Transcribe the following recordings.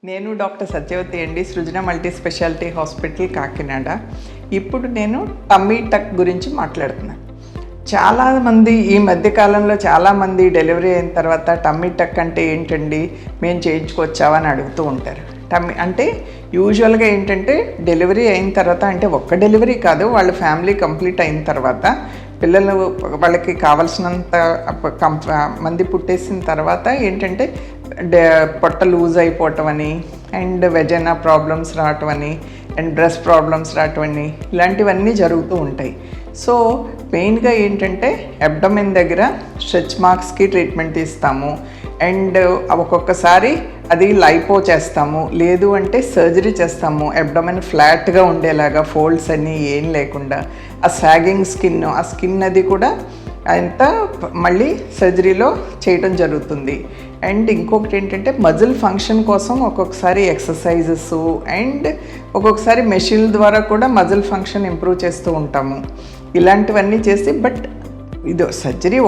నేను డాక్టర్ సత్యవతి అండి, సృజన multi speciality hospital Kakinada. ఇప్పుడు నేను టమ్మీ టక్ గురించి మాట్లాడుతున్నాను. చాలామంది ఈ మధ్యకాలంలో చాలామంది డెలివరీ అయిన తర్వాత టమ్మీ టక్ అంటే ఏంటండి, మేము చేయించుకొచ్చావా అని అడుగుతూ ఉంటారు. టమ్మీ అంటే యూజువల్గా ఏంటంటే డెలివరీ అయిన తర్వాత, అంటే ఒక్క డెలివరీ కాదు, వాళ్ళ ఫ్యామిలీ కంప్లీట్ అయిన తర్వాత పిల్లలు వాళ్ళకి కావాల్సినంత మంది పుట్టేసిన తర్వాత ఏంటంటే పొట్ట లూజ్ అయిపోవటం అని, అండ్ వెజైనా ప్రాబ్లమ్స్ రావటం అని, అండ్ బ్రెస్ట్ ప్రాబ్లమ్స్ రావటం అని, ఇలాంటివన్నీ జరుగుతూ ఉంటాయి. సో మెయిన్గా ఏంటంటే అబ్డమెన్ దగ్గర స్ట్రెచ్ మార్క్స్కి ట్రీట్మెంట్ ఇస్తాము. అండ్ ఒక్కొక్కసారి అది లైపో చేస్తాము, లేదు అంటే సర్జరీ చేస్తాము. అబ్డమెన్ ఫ్లాట్గా ఉండేలాగా, ఫోల్డ్స్ అన్నీ ఏం లేకుండా, ఆ సాగింగ్ స్కిన్, ఆ స్కిన్ అది కూడా అంతా మళ్ళీ సర్జరీలో చేయడం జరుగుతుంది. అండ్ ఇంకొకటి ఏంటంటే మజిల్ ఫంక్షన్ కోసం ఒక్కొక్కసారి ఎక్సర్సైజెస్ అండ్ ఒక్కొక్కసారి మెషిన్ ద్వారా కూడా మజిల్ ఫంక్షన్ ఇంప్రూవ్ చేస్తూ ఉంటాము. ఇలాంటివన్నీ చేసి, బట్ ఇది సర్జరీ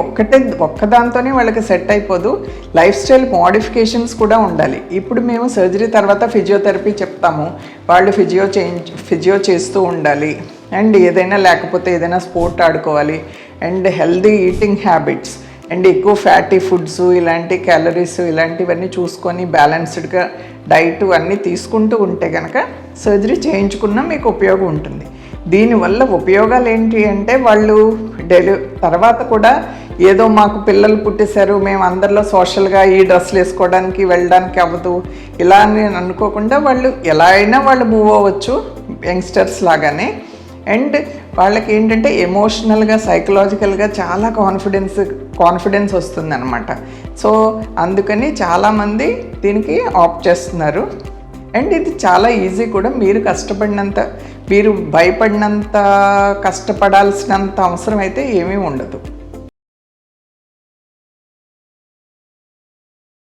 ఒక్కదాంతోనే వాళ్ళకి సెట్ అయిపోదు, లైఫ్ స్టైల్ మోడిఫికేషన్స్ కూడా ఉండాలి. ఇప్పుడు మేము సర్జరీ తర్వాత ఫిజియోథెరపీ చెప్తాము, వాళ్ళు ఫిజియో చేస్తూ ఉండాలి. అండ్ లేకపోతే ఏదైనా స్పోర్ట్ ఆడుకోవాలి. And healthy eating habits and ఎక్కువ ఫ్యాటీ ఫుడ్స్, ఇలాంటి క్యాలరీస్ ఇలాంటివన్నీ చూసుకొని బ్యాలెన్స్డ్గా డైట్ అన్నీ తీసుకుంటూ ఉంటే కనుక సర్జరీ చేయించుకున్నా మీకు ఉపయోగం ఉంటుంది. దీనివల్ల ఉపయోగాలు ఏంటి అంటే, వాళ్ళు తర్వాత కూడా ఏదో మాకు పిల్లలు పుట్టేశారు, మేము అందరిలో సోషల్గా ఈ డ్రెస్సులు వేసుకోవడానికి వెళ్ళడానికి అవ్వదు ఇలా అని అనుకోకుండా వాళ్ళు ఎలా అయినా వాళ్ళు మూవ్ అవ్వచ్చు యంగ్స్టర్స్ లాగానే. అండ్ వాళ్ళకి ఏంటంటే ఎమోషనల్గా, సైకలాజికల్గా చాలా కాన్ఫిడెన్స్ వస్తుందన్నమాట. సో అందుకని చాలామంది దీనికి ఆప్ట్ చేస్తున్నారు. అండ్ ఇది చాలా ఈజీ కూడా. మీరు భయపడినంత కష్టపడాల్సినంత అవసరం అయితే ఏమీ ఉండదు.